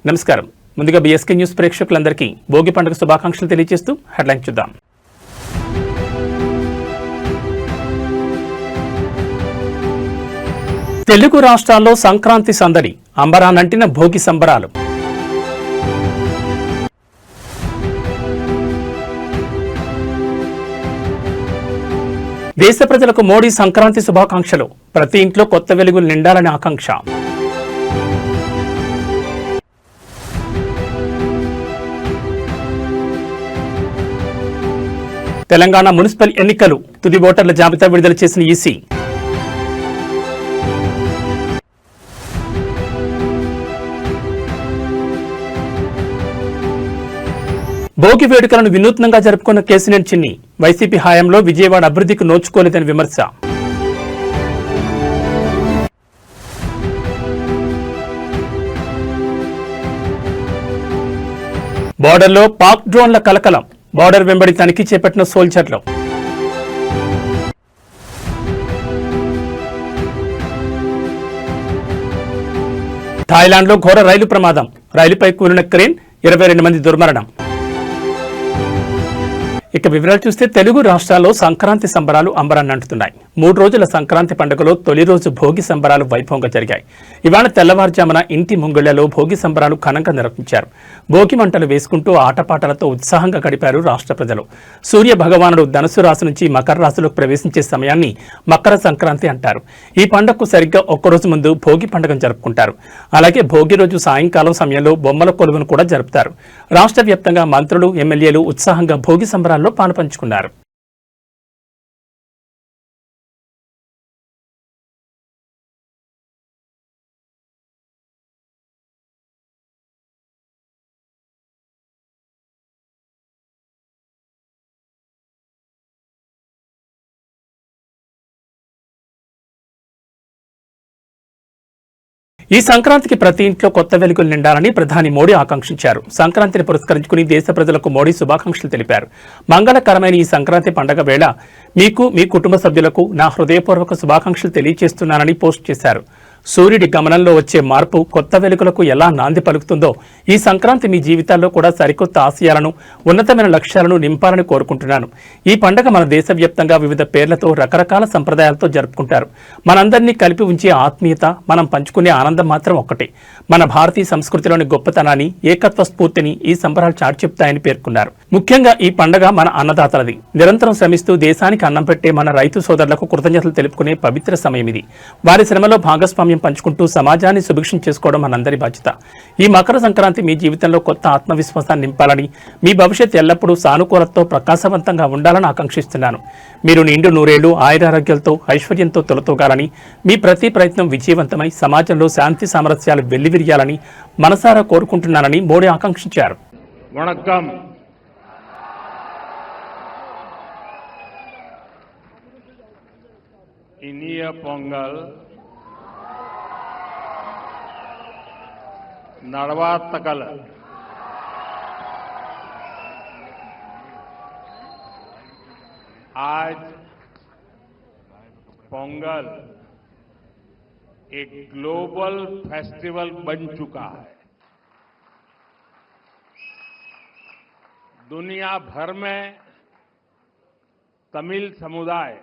నమస్కారం. ముందుగా BSK news ప్రేక్షకులందరికీ భోగి పండుగ శుభాకాంక్షలు తెలియజేస్తూ హెడ్లైన్ చూద్దాం. తెలుగు రాష్ట్రాల్లో సంక్రాంతి సందడి, అంబరానంటిన భోగి సంబరాలు. దేశ ప్రజలకు మోడీ సంక్రాంతి శుభాకాంక్షలు, ప్రతి ఇంట్లో కొత్త వెలుగులు నిండాలని ఆకాంక్ష. తెలంగాణ మున్సిపల్ ఎన్నికలు, తుది ఓటర్ల జాబితా విడుదల చేసిన ఈసీ. భోగి వేడుకలను వినూత్నంగా జరుపుకున్న కేసీఆర్ చిన్ని, వైసీపీ హయాంలో విజయవాడ అభివృద్ధికి నోచుకోలేదని విమర్శ. బోర్డర్లో పాక్ డ్రోన్ల కలకలం, బోర్డర్ వెంబడి తనిఖీ చేపట్టిన సోల్జర్లు. థాయిలాండ్లో ఘోర రైలు ప్రమాదం, రైలుపై కూలిన క్రేన్, 22 మంది దుర్మరణం. ఇక వివరాలు చూస్తే తెలుగు రాష్ట్రాల్లో సంక్రాంతి సంబరాలు అంబరాన్నంటున్నాయి. 3 రోజుల సంక్రాంతి పండుగలో తొలి రోజు భోగి సంబరాలు వైభవంగా జరిగాయి. ఇవాళ తెల్లవారుజామున ఇంటి ముంగిళ్లలో భోగి సంబరాలు ఘనంగా నిర్వహించారు. భోగి మంటలు వేసుకుంటూ ఆటపాటలతో ఉత్సాహంగా గడిపారు రాష్ట్ర ప్రజలు. సూర్య భగవానుడు ధనుసు రాశి నుంచి మకర రాశిలోకి ప్రవేశించే సమయాన్ని మకర సంక్రాంతి అంటారు. ఈ పండుగకు సరిగ్గా ఒక్కరోజు ముందు భోగి పండుగను జరుపుకుంటారు. అలాగే భోగి రోజు సాయంకాలం సమయంలో బొమ్మల కొలువును కూడా జరుపుతారు. రాష్ట్ర వ్యాప్తంగా మంత్రులు, ఎమ్మెల్యేలు ఉత్సాహంగా భోగి సంబరాల్లో పాలుపంచుకున్నారు. ఈ సంక్రాంతికి ప్రతి ఇంట్లో కొత్త వెలుగులు నిండాలని ప్రధాని మోడీ ఆకాంక్షించారు. సంక్రాంతిని పురస్కరించుకుని దేశ ప్రజలకు మోడీ శుభాకాంక్షలు తెలిపారు. మంగళకరమైన ఈ సంక్రాంతి పండుగ వేళ మీకు, మీ కుటుంబ సభ్యులకు నా హృదయపూర్వక శుభాకాంక్షలు తెలియజేస్తున్నానని పోస్ట్ చేశారు. సూర్యుడి గమనంలో వచ్చే మార్పు కొత్త వెలుగులకు ఎలా నాంది పలుకుతుందో ఈ సంక్రాంతి మీ జీవితాల్లో కూడా సరికొత్త ఆశయాలను, ఉన్నతమైన లక్ష్యాలను నింపాలని కోరుకుంటున్నాను. ఈ పండుగ మన దేశవ్యాప్తంగా వివిధ పేర్లతో, రకరకాల సంప్రదాయాలతో జరుపుకుంటారు. మనందరినీ కలిపి ఉంచే ఆత్మీయత, మనం పంచుకునే ఆనందం మాత్రం ఒక్కటే. మన భారతీయ సంస్కృతిలోని గొప్పతనాన్ని, ఏకత్వ స్ఫూర్తిని ఈ సంబరాలు చాటి చెప్తాయని పేర్కొన్నారు. ముఖ్యంగా ఈ పండుగ మన అన్నదాతలది. నిరంతరం శ్రమిస్తూ దేశానికి అన్నం పెట్టే మన రైతు సోదరులకు కృతజ్ఞతలు తెలుపుకునే పవిత్ర సమయం ఇది. వారి శ్రమలో భాగస్వామ్యం పంచుకుంటూ సమాజాన్ని సుభిక్షం చేసుకోవడం మనందరి బాధ్యత. ఈ మకర సంక్రాంతి మీ జీవితంలో కొత్త ఆత్మవిశ్వాసాన్ని నింపాలని, మీ భవిష్యత్ ఎల్లప్పుడూ సానుకూలతతో ప్రకాశవంతంగా ఉండాలని ఆకాంక్షిస్తున్నాను. మీరు నిండు నూరేళ్లు ఆయురారోగ్యాలతో, ఐశ్వర్యంతో తొలతూగాలని, మీ ప్రతి ప్రయత్నం విజయవంతమై సమాజంలో శాంతి సామరస్యాలు వెల్లివిరియాలని మనసారా కోరుకుంటున్నానని మోడీ ఆకాంక్షించారు. వణక్కం. ఇనియ పొంగల్ नड़वातकल आज पोंगल एक ग्लोबल फेस्टिवल बन चुका है। दुनिया भर में तमिल समुदाय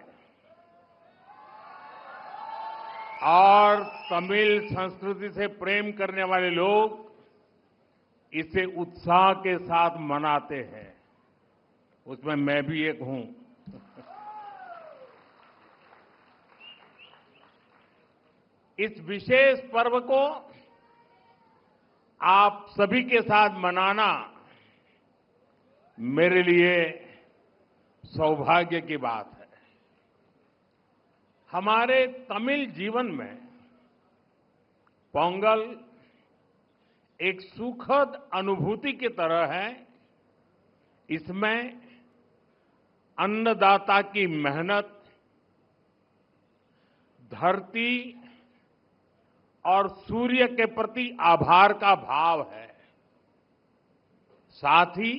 और तमिल संस्कृति से प्रेम करने वाले लोग इसे उत्साह के साथ मनाते हैं। उसमें मैं भी एक हूं। इस विशेष पर्व को आप सभी के साथ मनाना मेरे लिए सौभाग्य की बात है। हमारे तमिल जीवन में पोंगल एक सुखद अनुभूति की तरह है। इसमें अन्नदाता की मेहनत, धरती और सूर्य के प्रति आभार का भाव है। साथ ही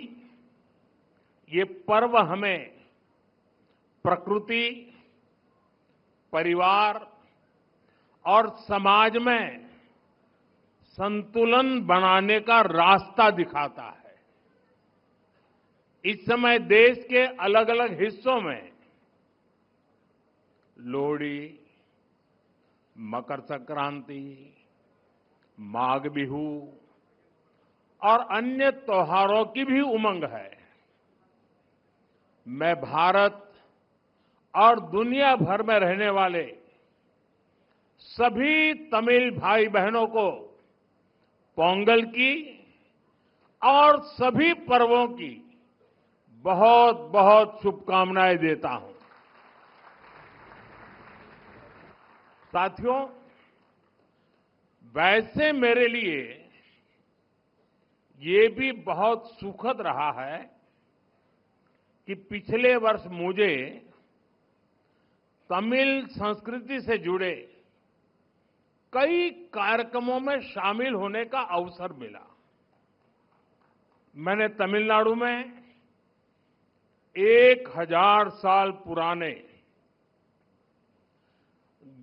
ये पर्व हमें प्रकृति, परिवार और समाज में संतुलन बनाने का रास्ता दिखाता है। इस समय देश के अलग अलग हिस्सों में लोहड़ी, मकर संक्रांति, माघ बिहू और अन्य त्योहारों की भी उमंग है। मैं भारत और दुनिया भर में रहने वाले सभी तमिल भाई बहनों को पोंगल की और सभी पर्वों की बहुत बहुत शुभकामनाएं देता हूं। साथियों, वैसे मेरे लिए ये भी बहुत सुखद रहा है कि पिछले वर्ष मुझे तमिल संस्कृति से जुड़े कई कार्यक्रमों में शामिल होने का अवसर मिला। मैंने तमिलनाडु में 1000 साल पुराने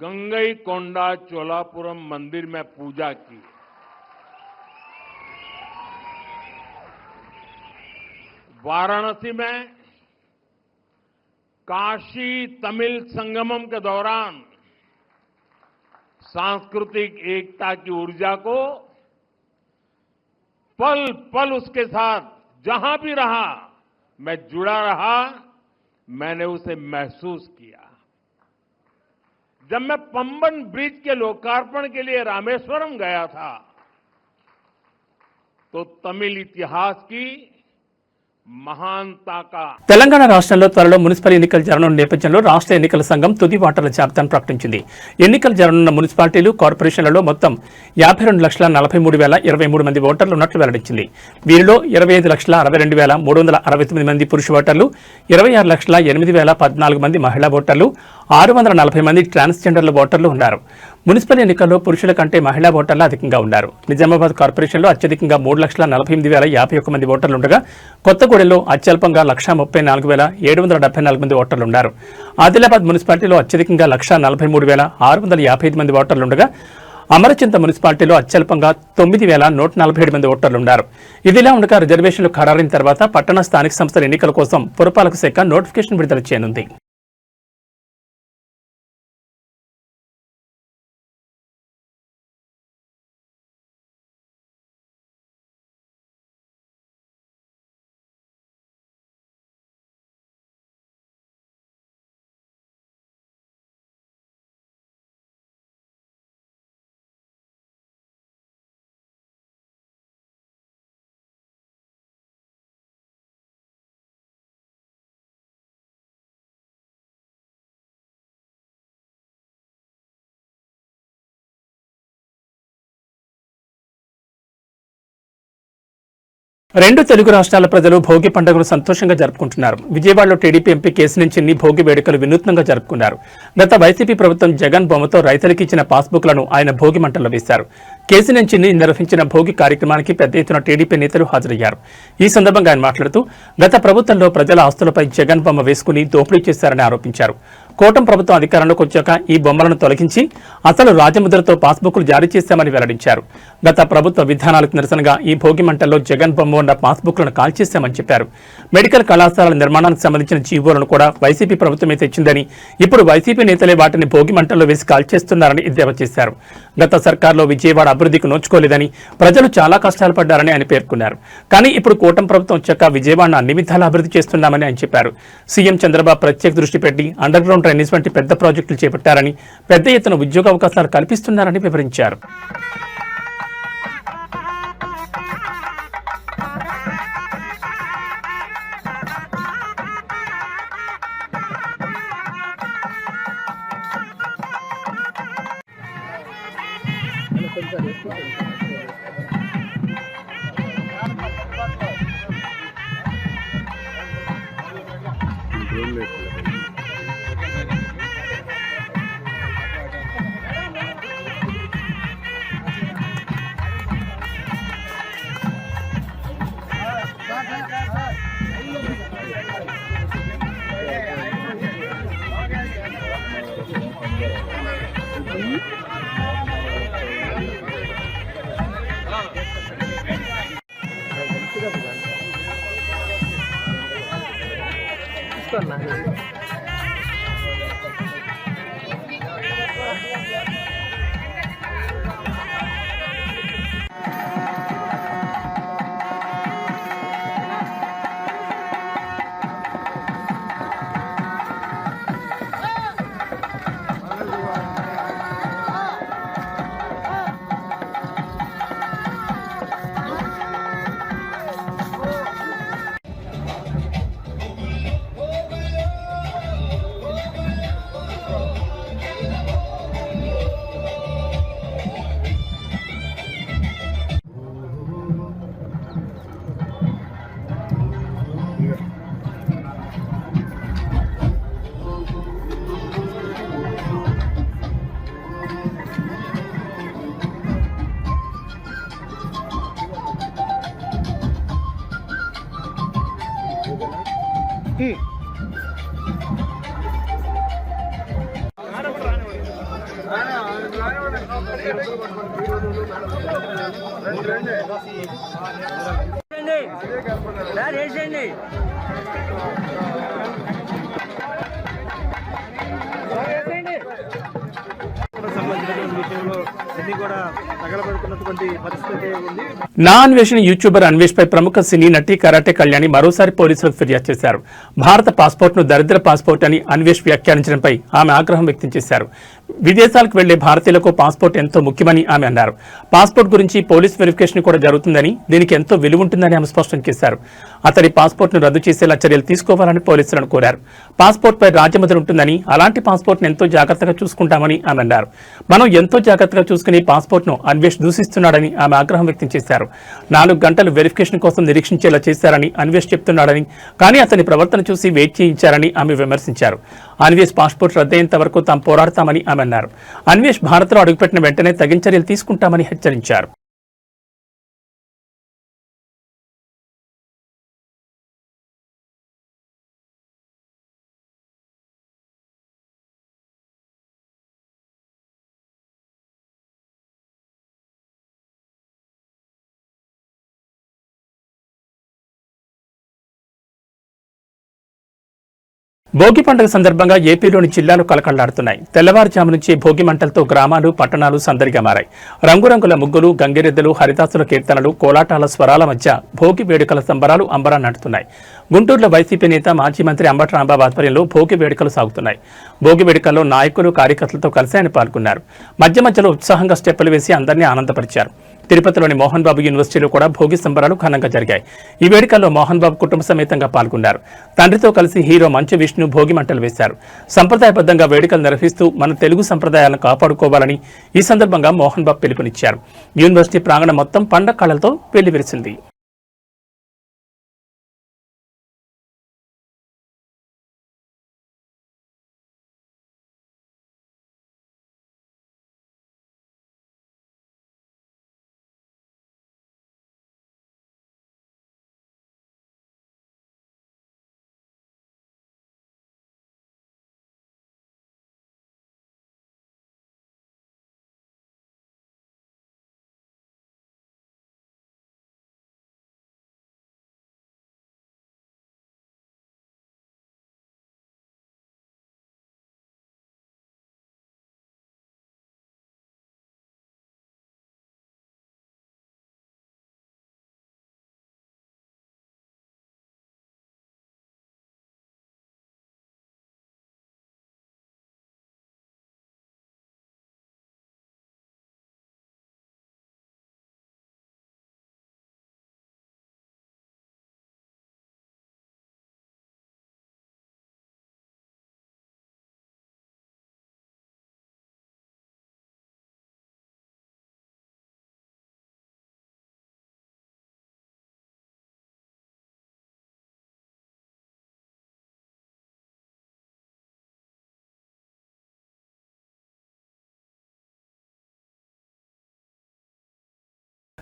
गंगईकोंडा चोलापुरम मंदिर में पूजा की। वाराणसी में काशी तमिल संगमम के दौरान सांस्कृतिक एकता की ऊर्जा को पल पल उसके साथ जहां भी रहा मैं जुड़ा रहा, मैंने उसे महसूस किया। जब मैं पंबन ब्रिज के लोकार्पण के लिए रामेश्वरम गया था तो तमिल इतिहास की महानता का తెలంగాణ రాష్ట్రంలో త్వరలో మున్సిపల్ ఎన్నికలు జరగనున్న నేపథ్యంలో రాష్ట్ర ఎన్నికల సంఘం తుది ఓటర్ల జాబితాను ప్రకటించింది. ఎన్నికలు జరగనున్న మున్సిపాలిటీలు, కార్పొరేషన్లలో మొత్తం 52,43,023 మంది ఓటర్లు ఉన్నట్లు వెల్లడించింది. వీరిలో 25,62,369 మంది పురుష ఓటర్లు, 26,08,014 మంది మహిళా ఓటర్లు, 640 మంది ట్రాన్స్జెండర్ల ఓటర్లు ఉన్నారు. మున్సిపల్ ఎన్నికల్లో పురుషుల కంటే మహిళా ఓటర్లు అధికంగా ఉన్నారు. నిజామాబాద్ కార్పొరేషన్లో అత్యధికంగా 3,48,051 మంది ఓటర్లు ఉండగా కొత్తగూడెంలో అత్యల్పంగా 134,774 మంది ఓటర్లు ఉన్నారు. ఆదిలాబాద్ మున్సిపాలిటీలో అత్యధికంగా 143,655 మంది ఓటర్లు ఉండగా అమరచింత మున్సిపాలిటీలో అత్యల్పంగా 9,147 మంది ఓటర్లు ఉన్నారు. ఇదిలా ఉండగా రిజర్వేషన్లు ఖరారైన తర్వాత పట్టణ స్థానిక సంస్థల ఎన్నికల కోసం పురపాలక శాఖ నోటిఫికేషన్ విడుదల చేయనుంది. రెండు తెలుగు రాష్ట్రాల ప్రజలు భోగి పండుగను సంతోషంగా జరుపుకుంటున్నారు. విజయవాడలో టీడీపీ ఎంపీ కేశినేని భోగి వేడుకలు వినూత్నంగా జరుపుకున్నారు. గత వైసీపీ ప్రభుత్వం జగన్ బొమ్మతో రైతులకు ఇచ్చిన పాస్బుక్లను ఆయన భోగి మంటల్లో వేశారు. కేశినేని నిర్వహించిన భోగి కార్యక్రమానికి పెద్ద ఎత్తున టీడీపీ నేతలు హాజరయ్యారు. ఈ సందర్భంగా ఆయన మాట్లాడుతూ గత ప్రభుత్వంలో ప్రజల ఆస్తులపై జగన్ బొమ్మ వేసుకుని దోపిడీ చేశారని ఆరోపించారు. కూటమి ప్రభుత్వం అధికారంలోకి వచ్చాక ఈ బొమ్మలను తొలగించి అసలు రాజముద్రతో పాస్బుక్లు జారీ చేశామని వెల్లడించారు. గత ప్రభుత్వ విధానాలకు నిరసనగా ఈ భోగి మంటల్లో జగన్ బొమ్మ ఉన్న పాస్బుక్లను కాల్చేశామని చెప్పారు. మెడికల్ కళాశాలల నిర్మాణానికి సంబంధించిన జీవోలను కూడా వైసీపీ ప్రభుత్వమే తెచ్చిందని, ఇప్పుడు వైసీపీ నేతలే వాటిని భోగి మంటల్లో వేసి కాల్చేస్తున్నారని ఎద్దేవా చేశారు. గత సర్కార్లో విజయవాడ అభివృద్ధికి నోచుకోలేదని, ప్రజలు చాలా కష్టాలు పడ్డారని ఆయన పేర్కొన్నారు. కానీ ఇప్పుడు కూటమి ప్రభుత్వం వచ్చాక విజయవాడను అన్ని విధాలా అభివృద్ధి చేస్తున్నామని ఆయన చెప్పారు. సీఎం చంద్రబాబు ప్రత్యేక దృష్టి పెట్టి అండర్ గ్రౌండ్ డ్రైనేజ్ వంటి పెద్ద ప్రాజెక్టులు చేపట్టారని, పెద్ద ఎత్తున ఉద్యోగ అవకాశాలు కల్పిస్తున్నారని వివరించారు. చూస్తాను. నా అన్వేషణ యూట్యూబర్ అన్వేష్ పై ప్రముఖ సినీ నటి కరాటే కళ్యాణి మరోసారి పోలీసులకు ఫిర్యాదు చేశారు. భారత పాస్పోర్ట్ ను దరిద్ర పాస్పోర్ట్ అని అన్వేష్ వ్యాఖ్యానించడంపై ఆమె ఆగ్రహం వ్యక్తం చేశారు. విదేశాలకు వెళ్లే భారతీయులకు పాస్పోర్ట్ ఎంతో ముఖ్యమని ఆమె అన్నారు. పాస్పోర్ట్ గురించి పోలీస్ వెరిఫికేషన్ కూడా జరుగుతుందని, దీనికి ఎంతో విలువ ఉంటుందని ఆమె స్పష్టం చేశారు. అతడి పాస్పోర్ట్ ను రద్దు చేసేలా చర్యలు తీసుకోవాలని పోలీసులను కోరారు. పాస్పోర్ట్ పై రాజముద్ర ఉంటుందని, అలాంటి పాస్పోర్ట్ ను ఎంతో జాగ్రత్తగా చూసుకుంటామని ఆమె అన్నారు. మనం ఎంతో జాగ్రత్తగా చూసుకుని పాస్పోర్ట్ ను అన్వేష్ దూషిస్తున్నాడని ఆమె ఆగ్రహం వ్యక్తం చేశారు. 4 గంటలు వెరిఫికేషన్ కోసం నిరీక్షించేలా చేశారని అన్వేష్ చెప్తున్నాడని, కానీ అతని ప్రవర్తన చూసి వెయిట్ చేయించారని ఆమె విమర్శించారు. అన్వేష్ పాస్పోర్ట్ రద్దయ్యేంత వరకు తాము పోరాడతామని ఆమె అన్నారు. అన్వేష్ భారత్లో అడుగుపెట్టిన వెంటనే తగిన చర్యలు తీసుకుంటామని హెచ్చరించారు. భోగి పండుగ సందర్భంగా ఏపీలోని జిల్లాలు కలకళ్లాడుతున్నాయి. తెల్లవారుజాము నుంచి భోగి మంటలతో గ్రామాలు, పట్టణాలు సందడిగా మారాయి. రంగురంగుల ముగ్గులు, గంగిరెద్దులు, హరిదాసుల కీర్తనలు, కోలాటాల స్వరాల మధ్య భోగి వేడుకల సంబరాలు అంబరాన్నంటున్నాయి. గుంటూరులో వైసీపీ నేత మాజీ మంత్రి అంబటి రాంబాబు ఆధ్వర్యంలో భోగి వేడుకలు సాగుతున్నాయి. భోగి వేడుకల్లో నాయకులు, కార్యకర్తలతో కలిసి ఆయన పాల్గొన్నారు. మధ్య మధ్యలో ఉత్సాహంగా స్టెప్పులు వేసి అందరినీ ఆనందపరిచారు. తిరుపతిలోని మోహన్ బాబు యూనివర్సిటీలో కూడా భోగి సంబరాలు ఘనంగా జరిగాయి. ఈ వేడుకల్లో మోహన్ బాబు కుటుంబ సమేతంగా పాల్గొన్నారు. తండ్రితో కలిసి హీరో మంచు విష్ణు భోగి మంటలు వేశారు. సంప్రదాయబద్ధంగా వేడుకలు నిర్వహిస్తూ మన తెలుగు సంప్రదాయాలను కాపాడుకోవాలని ఈ సందర్భంగా మోహన్ బాబు పిలుపునిచ్చారు. యూనివర్సిటీ ప్రాంగణం మొత్తం పండగ కళలతో వెల్లివిరిసింది.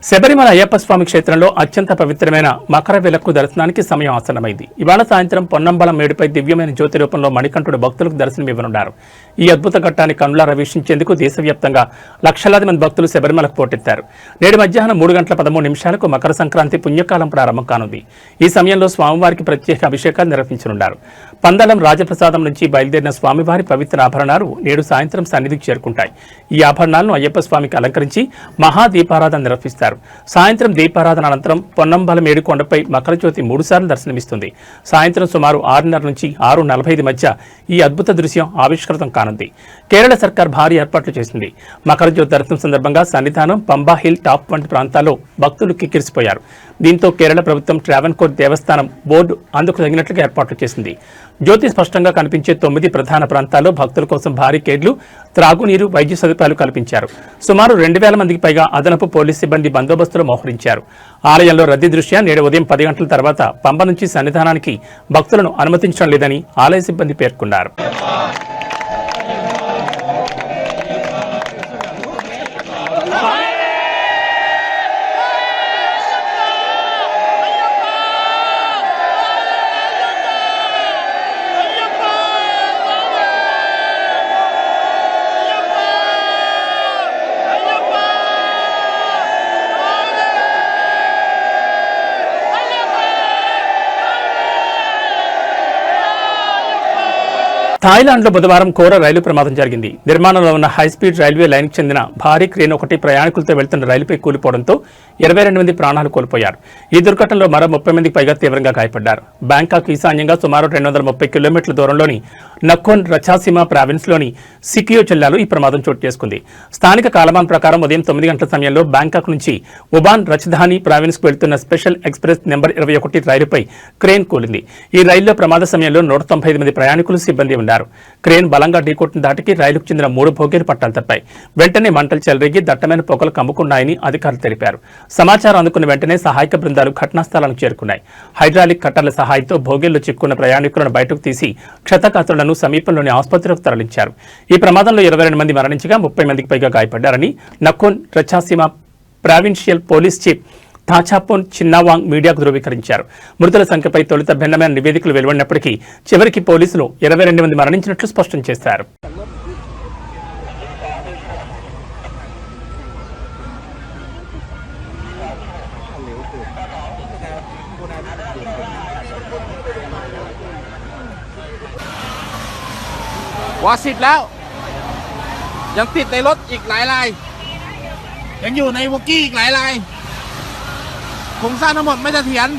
శబరిమల అయ్యప్ప స్వామి క్షేత్రంలో అత్యంత పవిత్రమైన మకర విలక్కు దర్శనానికి సమయం ఆసన్నమైంది. ఇవాళ సాయంత్రం పొన్నంబలం మేడుపై దివ్యమైన జ్యోతి రూపంలో మణికంఠుడు భక్తులకు దర్శనమివ్వనున్నారు. ఈ అద్భుత ఘట్టాన్ని కనులారా వీక్షించేందుకు దేశవ్యాప్తంగా లక్షలాది మంది భక్తులు శబరిమలకు పోటెత్తారు. నేడు మధ్యాహ్నం 3:13 మకర సంక్రాంతి పుణ్యకాలం ప్రారంభం కానుంది. ఈ సమయంలో స్వామివారికి ప్రత్యేక అభిషేకాలు నిర్వహించనున్నారు. పందలం రాజప్రసాదం నుంచి బయలుదేరిన స్వామివారి పవిత్ర ఆభరణాలు నేడు సాయంత్రం సన్నిధికి చేరుకుంటాయి. ఈ ఆభరణాలను అయ్యప్ప స్వామికి అలంకరించి మహాదీపారాధన నిర్వహిస్తారు. సాయంత్రం దీపారాధన అనంతరం పొన్నంబల మేడుకొండపై మకర జ్యోతి 3 సార్లు దర్శనమిస్తుంది. సాయంత్రం సుమారు 6:30 నుంచి 6:45 మధ్య ఈ అద్భుత దృశ్యం ఆవిష్కృతం కానుంది. కేరళ సర్కార్ భారీ ఏర్పాట్లు చేసింది. మకర జ్యోతి దర్శనం సందర్భంగా సన్నిధానం, పంబా హిల్ టాప్ వంటి ప్రాంతాల్లో భక్తులు కిక్కిరిసిపోయారు. దీంతో కేరళ ప్రభుత్వం ట్రావెన్కోర్ దేవస్థానం బోర్డు అందుకు తగినట్లుగా ఏర్పాట్లు చేసింది. జ్యోతి స్పష్టంగా కనిపించే 9 ప్రధాన ప్రాంతాల్లో భక్తుల కోసం భారీకేడ్లు, త్రాగునీరు, వైద్య సదుపాయాలు కల్పించారు. సుమారు 2,000 మందికి పైగా అదనపు పోలీస్ సిబ్బంది బందోబస్తులో మోహరించారు. ఆలయంలో రద్దీ దృష్ట్యా నేడు ఉదయం 10 గంటల తర్వాత పంబ నుంచి సన్నిధానానికి భక్తులను అనుమతించడం లేదని ఆలయ సిబ్బంది పేర్కొన్నారు. థాయిలాండ్లో బుధవారం ఘోర రైలు ప్రమాదం జరిగింది. నిర్మాణంలో ఉన్న హైస్పీడ్ రైల్వే లైన్కి చెందిన భారీ క్రేన్ ఒకటి ప్రయాణికులతో వెళ్తున్న రైలుపై కూలిపోవడంతో 22 మంది ప్రాణాలు కోల్పోయారు. ఈ దుర్ఘటనలో మరో 30 మందికి పైగా తీవ్రంగా గాయపడ్డారు. బ్యాంకాక్ ఈశాన్యంగా సుమారు 230 కిలోమీటర్ల దూరంలోని నఖోన్ రచాసీమా ప్రావిన్స్లోని సికియో జిల్లాలో ఈ ప్రమాదం చోటు చేసుకుంది. స్థానిక కాలమానం ప్రకారం ఉదయం 9 గంటల సమయంలో బ్యాంకాక్ నుంచి ఉబాన్ రచధాని ప్రావిన్స్కు వెళ్తున్న స్పెషల్ ఎక్స్ప్రెస్ నెంబర్ 21 రైలుపై క్రేన్ కూలింది. ఈ రైల్లో ప్రమాద సమయంలో 195 మంది ప్రయాణికులు, సిబ్బంది ఉన్నారు. క్రేన్ బలంగా ఢీకొట్టిన దాటికి రైలుకు చెందిన 3 బోగీలు పట్టాలు తప్పాయి. వెంటనే మంటలు చెలరేగి దట్టమైన పొగలు కమ్ముకున్నాయని అధికారులు తెలిపారు. సమాచారం అందుకున్న వెంటనే సహాయక బృందాలు ఘటనా స్థలానికి చేరుకున్నాయి. హైడ్రాలిక్ కట్టర్ల సహాయంతో బోగీల్లో చిక్కున్న ప్రయాణికులను బయటకు తీసి క్షతగాత్రులను సమీపంలోని ఆసుపత్రికి తరలించారు. ఈ ప్రమాదంలో 22 మంది మరణించగా 30 మందికి పైగా గాయపడ్డారని నఖోన్ రచాసీమా ప్రావిన్షియల్ పోలీస్ చీఫ్ తాచాపోన్ చిన్నావాంగ్ మీడియాకు ధృవీకరించారు. మృతుల సంఖ్యపై తొలుత భిన్నమైన నివేదికలు వెలువడినప్పటికీ చివరికి పోలీసులు 22 మంది మరణించినట్లు స్పష్టం చేశారు.วอสิตแล้วยังติดในรถอีกหลายรายยังอยู่ในวอกกี้อีกหลายรายโครงสร้างทั้งหมดไม่เสถียร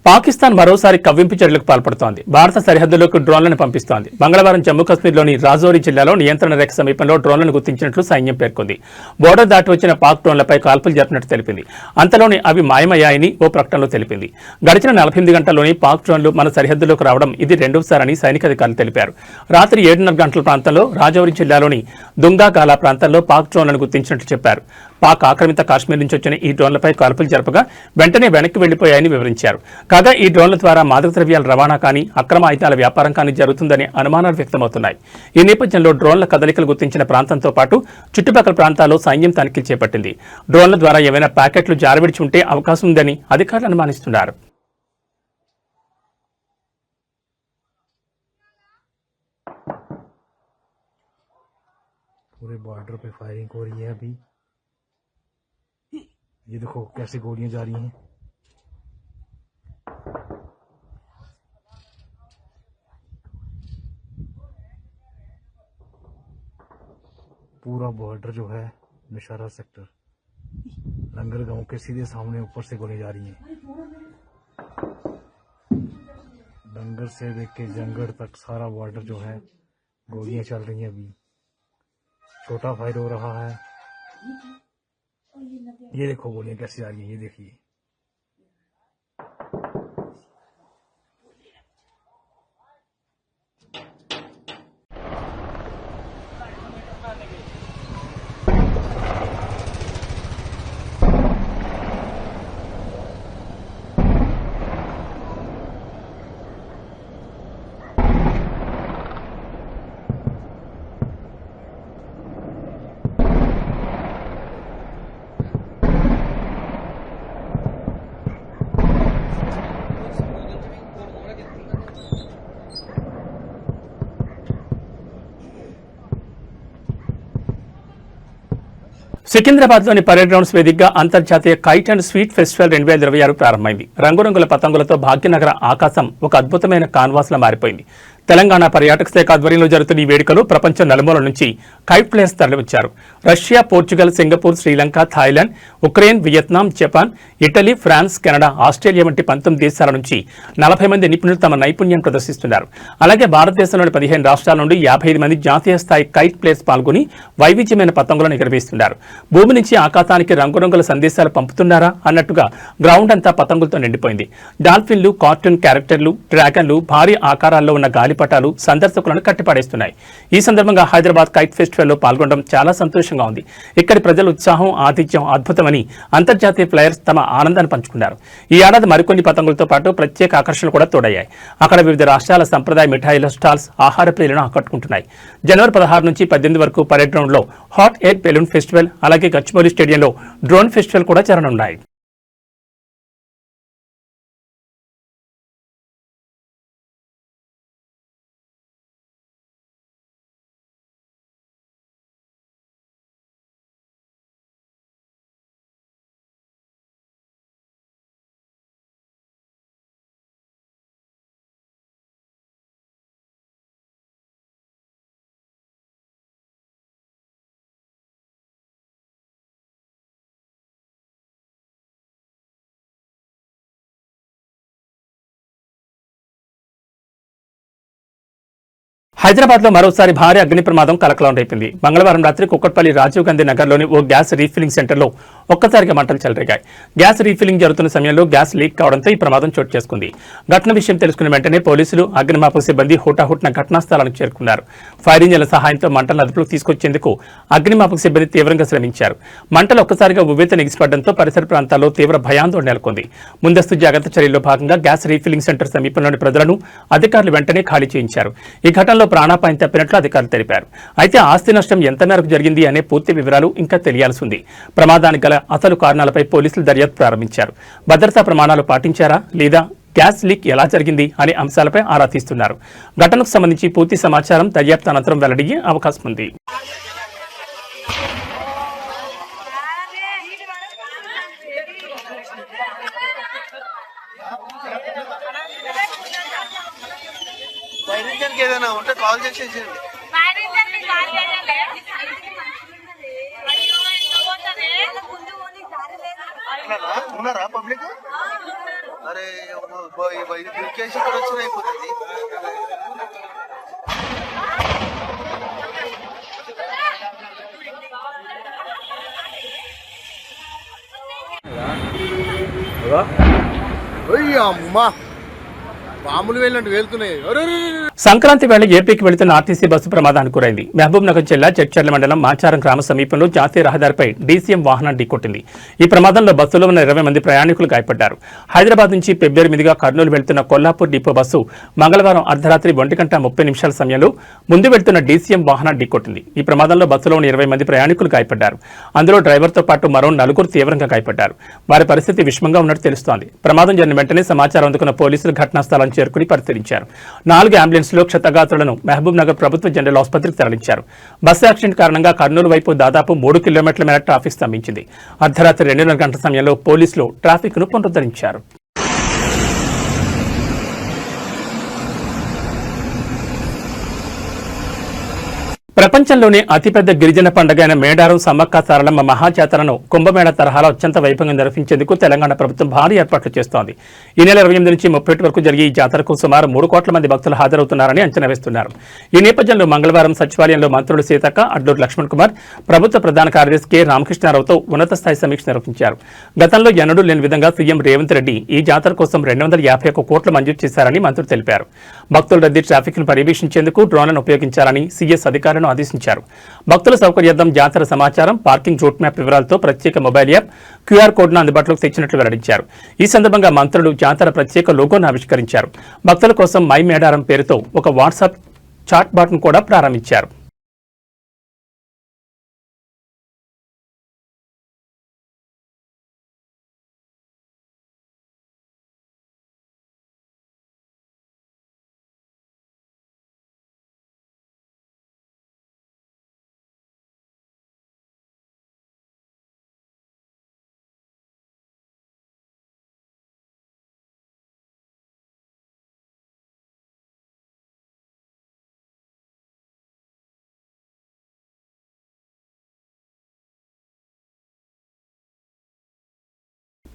పాకిస్తాన్ మరోసారి కవ్వింపు చర్యలకు పాల్పడుతోంది. భారత సరిహద్దులోకి డ్రోన్లను పంపిస్తోంది. మంగళవారం జమ్మూ కశ్మీర్లోని రాజౌరి జిల్లాలో నియంత్రణ రేఖ సమీపంలో డ్రోన్లను గుర్తించినట్లు సైన్యం పేర్కొంది. బోర్డర్ దాటి వచ్చిన పాక్ డ్రోన్లపై కాల్పులు జరిపినట్టు తెలిపింది. అంతలోనే అవి మాయమయ్యాయని ఓ ప్రకటనలో తెలిపింది. గడిచిన 48 గంటల్లోని పాక్ డ్రోన్లు మన సరిహద్దులోకి రావడం ఇది రెండోసారని సైనికాధికారులు తెలిపారు. రాత్రి 7:30 గంటల ప్రాంతంలో రాజౌరి జిల్లాలోని దుంగాగాలా ప్రాంతంలో పాక్ డ్రోన్లను గుర్తించినట్లు చెప్పారు. పాక్ ఆక్రమిత కాశ్మీర్ నుంచి వచ్చిన ఈ డ్రోన్లపై కాల్పులు జరపగా వెంటనే వెనక్కి వెళ్లిపోయాయని వివరించారు. కాగా ఈ డ్రోన్ల ద్వారా మాదక ద్రవ్యాల రవాణా కానీ, అక్రమ ఆయుధాల వ్యాపారం కానీ జరుగుతుందనే అనుమానాలు వ్యక్తమవుతున్నాయి. ఈ నేపథ్యంలో డ్రోన్ల కదలికలు గుర్తించిన ప్రాంతంతో పాటు చుట్టుపక్కల ప్రాంతాల్లో సైన్యం తనిఖీలు చేపట్టింది. డ్రోన్ల ద్వారా ఏవైనా ప్యాకెట్లు జారవిడిచి ఉంటే అవకాశం ఉందని అధికారులు అనుమానిస్తున్నారు. पूरे बॉर्डर पे फायरिंग हो रही है अभी। ये देखो कैसे गोलियां जा रही हैं। पूरा बॉर्डर जो है नौशहरा सेक्टर लंगर गांव के सीधे सामने ऊपर से गोली जा रही हैं। लंगर से देख के जंगड़ तक सारा बॉर्डर जो है गोलियां चल रही हैं। अभी छोटा फायर हो रहा है। ये देखो गोलियां कैसे जा रही हैं, ये देखिए। సికింద్రాబాద్లోని పరేడ్ గ్రౌండ్స్ వేదికగా అంతర్జాతీయ కైట్ అండ్ స్వీట్ ఫెస్టివల్ 2026 ప్రారంభమైంది. రంగురంగుల పతంగులతో భాగ్యనగర ఆకాశం ఒక అద్భుతమైన కాన్వాస్లా మారిపోయింది. తెలంగాణ పర్యాటక శాఖ ఆధ్వర్యంలో జరుగుతున్న ఈ వేడుకలు ప్రపంచం నలుమూల నుంచి కైట్ ప్లేయర్స్ తరలివచ్చారు. Russia, Portugal, Singapore, Sri Lanka, Thailand, Ukraine, Vietnam, Japan, Italy, France, Canada, Australia వంటి 19 దేశాల నుంచి 40 మంది నిపుణులు తమ నైపుణ్యం ప్రదర్శిస్తున్నారు. అలాగే భారతదేశంలోని 15 రాష్ట్రాల నుండి 55 మంది జాతీయ స్థాయి కైట్ ప్లేయర్స్ పాల్గొని వైవిధ్యమైన పతంగులను ఎగురవేస్తున్నారు. భూమి నుంచి ఆకాశానికి రంగురంగుల సందేశాలు పంపుతున్నారా అన్నట్టుగా గ్రౌండ్ అంతా పతంగులతో నిండిపోయింది. డాల్ఫిన్లు, కార్టూన్ క్యారెక్టర్లు, డ్రాగన్లు, భారీ ఆకారాల్లో ఉన్న గాలిపటాలు సందర్శకులను కట్టిపడేస్తున్నాయి. ఈ సందర్భంగా హైదరాబాద్ కైట్ ఫెస్టివల్లో పాల్గొనడం చాలా సంతోషంగా ఉంది. ఇక్కడి ప్రజల ఉత్సాహం, ఆతిథ్యం అద్భుతమని అంతర్జాతీయ ప్లేయర్స్ తమ ఆనందాన్ని పంచుకున్నారు. ఈ ఏడాది మరికొన్ని పతంగులతో పాటు ప్రత్యేక ఆకర్షణలు కూడా తోడయ్యాయి. అక్కడ వివిధ రాష్ట్రాల సంప్రదాయ మిఠాయిల స్టాల్స్ ఆహార ప్రియులను ఆకట్టుకుంటున్నాయి. జనవరి 16 నుంచి 18 వరకు పరేడ్ గ్రౌండ్ లో హాట్ ఎయిర్ బెలూన్ ఫెస్టివల్, అలాగే గచ్చిబౌలి స్టేడియంలో డ్రోన్ ఫెస్టివల్ కూడా జరగనున్నాయి. హైదరాబాద్ లో మరోసారి భారీ అగ్ని ప్రమాదం కలకలం రేపింది. మంగళవారం రాత్రి కుక్కట్పల్లి రాజీవ్ గాంధీ నగర్లోని ఓ గ్యాస్ రీఫిల్లింగ్ సెంటర్లో ఒక్కసారిగా మంటలు చెలరేగాయి. గ్యాస్ రీఫిల్లింగ్ జరుగుతున్న సమయంలో గ్యాస్ లీక్ కావడంతో ఈ ప్రమాదం చోటు చేసుకుంది. ఘటన విషయం తెలుసుకున్న వెంటనే పోలీసులు, అగ్నిమాపక సిబ్బంది హుటాహుటిన ఘటనా స్థలానికి చేరుకున్నారు. ఫైర్ ఇంజన్ల సహాయంతో మంటలను అదుపులోకి తీసుకొచ్చేందుకు అగ్నిమాపక సిబ్బంది తీవ్రంగా శ్రమించారు. మంటలు ఒక్కసారిగా ఉవ్వెత్తున ఎగిసిపడడంతో పరిసర ప్రాంతాల్లో తీవ్ర భయాందోళన నెలకొంది. ముందస్తు జాగ్రత్త చర్యల్లో భాగంగా గ్యాస్ రీఫిల్లింగ్ సెంటర్ సమీపంలోని ప్రజలను అధికారులు వెంటనే ఖాళీ చేయించారు. ఈ ఘటనలో ప్రాణాపాయం తప్పినట్లు అధికారులు తెలిపారు. అయితే ఆస్తి నష్టం ఎంత మేరకు జరిగింది అనే పూర్తి వివరాలు ఇంకా తెలియాల్సి ఉంది. ప్రమాదానికి గల అసలు కారణాలపై పోలీసులు దర్యాప్తు ప్రారంభించారు. భద్రతా ప్రమాణాలు పాటించారా లేదా, గ్యాస్ లీక్ ఎలా జరిగింది అనే అంశాలపై ఆరా తీస్తున్నారు. ఘటనకు సంబంధించి పూర్తి సమాచారం దర్యాప్తు అనంతరం వెల్లడయ్యే అవకాశం ఉంది. ఏదైనా ఉంటే కాల్ చేసేసేయండి. ఉన్నారా పబ్లిక్? అరే కేసు ఇక్కడ వచ్చిన అయిపోతుంది. అమ్మా మామూలు వెళ్ళండి వెళ్తున్నాయి. సంక్రాంతి వేళ ఏపీకి వెళుతున్న ఆర్టీసీ బస్సు ప్రమాదానికి గురైంది. మహబూబ్ నగర్ జిల్లా చెట్చర్ల మండలం మాచారం గ్రామ సమీపంలో జాతీయ రహదారిపై డీసీఎం వాహనం ఢీకొట్టింది. ఈ ప్రమాదంలో బస్సులో ఉన్న 20 మంది ప్రయాణికులు గాయపడ్డారు. హైదరాబాద్ నుంచి ఫిబ్రవరి మీదుగా కర్నూలు వెళ్తున్న కొల్లాపూర్ డిపో బస్సు మంగళవారం అర్ధరాత్రి 1:30 సమయంలో ముందు వెళ్తున్న డీసీఎం వాహనం ఢీకొట్టింది. ఈ ప్రమాదంలో బస్సులో ఉన్న 20 మంది ప్రయాణికులు గాయపడ్డారు. అందులో డ్రైవర్తో పాటు మరో 4 తీవ్రంగా గాయపడ్డారు. వారి పరిస్థితి విషమంగా ఉన్నట్టు తెలుస్తోంది. ప్రమాదం జరిగిన వెంటనే సమాచారం అందుకున్న పోలీసులు ఘటనా స్థలాన్ని చేరుకుని పరిశీలించారు. 4 అంబులెన్స్లో క్షతగాత్రులను మహబూబ్ నగర్ ప్రభుత్వ జనరల్ ఆసుపత్రికి తరలించారు. బస్సు యాక్సిడెంట్ కారణంగా కర్నూలు వైపు దాదాపు 3 కిలోమీటర్ల మేర ట్రాఫిక్ స్తంభించింది. అర్ధరాత్రి 2:30 గంటల సమయంలో పోలీసులు ట్రాఫిక్ ను పునరుద్ధరించారు. ప్రపంచంలోనే అతిపెద్ద గిరిజన పండుగ అయిన మేడారం సమ్మక్క సారలమ్మ మహాజాతరను కుంభమేళ తరహాలో అత్యంత వైభవంగా నిర్వహించేందుకు తెలంగాణ ప్రభుత్వం భారీ ఏర్పాట్లు చేస్తోంది. ఈ నెల 28 నుంచి 30 వరకు జరిగే ఈ జాతరకు సుమారు 3 కోట్ల మంది భక్తులు హాజరవుతున్నారని అంచనా వేస్తున్నారు. ఈ నేపథ్యంలో మంగళవారం సచివాలయంలో మంత్రులు సీతక్క, అడ్లూరు లక్ష్మణ్ కుమార్, ప్రభుత్వ ప్రధాన కార్యదర్శి కె రామకృష్ణారావుతో ఉన్నత స్థాయి సమీక్ష నిర్వహించారు. గతంలో ఎన్నడూ లేని విధంగా సీఎం రేవంత్ రెడ్డి ఈ జాతర కోసం 251 కోట్లు మంజూరు చేశారని మంత్రులు తెలిపారు. భక్తుల రద్దీ, ట్రాఫిక్ ను పర్యవేక్షించేందుకు డ్రోన్లను ఉపయోగించాలని సీఎస్ అధికారులను ఆదేశించారు. భక్తుల సౌకర్యార్థం జాతర సమాచారం, పార్కింగ్ రూట్ మ్యాప్ వివరాలతో ప్రత్యేక మొబైల్ యాప్, క్యూఆర్ కోడ్ను అందుబాటులోకి తెచ్చినట్లు వెల్లడించారు. ఈ సందర్భంగా మంత్రులు జాతర ప్రత్యేక లోగోను ఆవిష్కరించారు. భక్తుల కోసం మై మేడారం పేరుతో ఒక వాట్సాప్ చాట్ బాట్ను కూడా ప్రారంభించారు.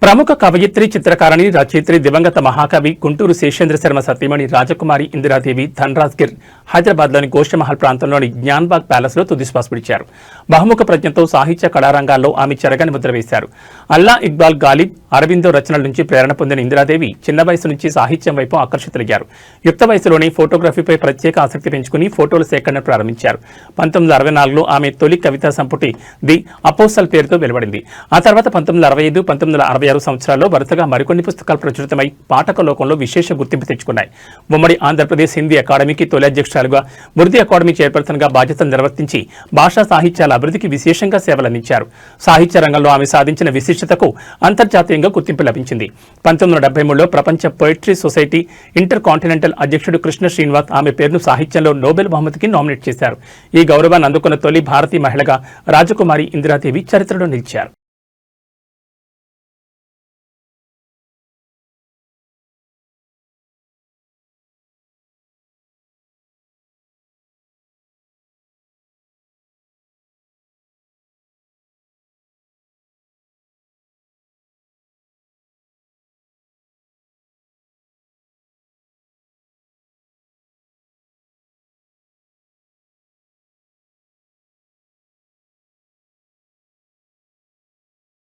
ప్రముఖ కవయిత్రి, చిత్రకారిణి, రచయిత్రి, దివంగత మహాకవి గుంటూరు శేషేంద్ర శర్మ సతీమణి రాజకుమారి ఇందిరాదేవి ధన్రాజ్ గిర్ హైదరాబాద్లోని గోషమహల్ ప్రాంతంలోని జ్ఞాన్బాగ్ ప్యాలెస్లో తుదిశ్వాస విడిచారు. బహుముఖ ప్రజ్ఞతో సాహిత్య కళారంగాల్లో ఆమె చెరగని ముద్ర వేశారు. అల్లా ఇక్బాల్ గాలిబ్, అరవిందో రచనల నుంచి ప్రేరణ పొందిన ఇందిరాదేవి చిన్న వయసు నుంచి సాహిత్యం వైపు ఆకర్షితులయ్యారు. యుక్త వయసులోనే ఫోటోగ్రఫీపై ప్రత్యేక ఆసక్తి పెంచుకుని ఫోటోల సేకరణ ప్రారంభించారు. 1964లో ఆమె తొలి కవితా సంపుటి ది అపోసల్ పేరుతో వెలువడింది. ఆ తర్వాత 1965, 1966 సంవత్సరాల్లో వరుసగా మరికొన్ని పుస్తకాలు ప్రచురితమై పాఠక లోకంలో విశేష గుర్తింపు తెచ్చుకున్నాయి. ఉమ్మడి ఆంధ్రప్రదేశ్ హిందీ అకాడమీకి తొలి అధ్యక్షురాలుగా, ఉర్దూ అకాడమీ చైర్పర్సన్గా బాధ్యతలు నిర్వర్తించి భాషా సాహిత్యాల అభివృద్ధికి విశేషంగా సేవలందించారు. సాహిత్య రంగంలో ఆమె సాధించిన విశిష్టతకు అంతర్జాతీయంగా గుర్తింపు లభించింది. 1973లో ప్రపంచ పోయిట్రీ సొసైటీ ఇంటర్ కాంటినెంటల్ అధ్యక్షుడు కృష్ణ శ్రీనివాస్ ఆమె పేరును సాహిత్యంలో నోబెల్ బహుమతికి నామినేట్ చేశారు. ఈ గౌరవాన్ని అందుకున్న తొలి భారతీయ మహిళగా రాజకుమారి ఇందిరాదేవి చరిత్రలో నిలిచారు.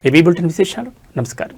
ఏబీ బులెటిన్ విశేషాలు. నమస్కారం.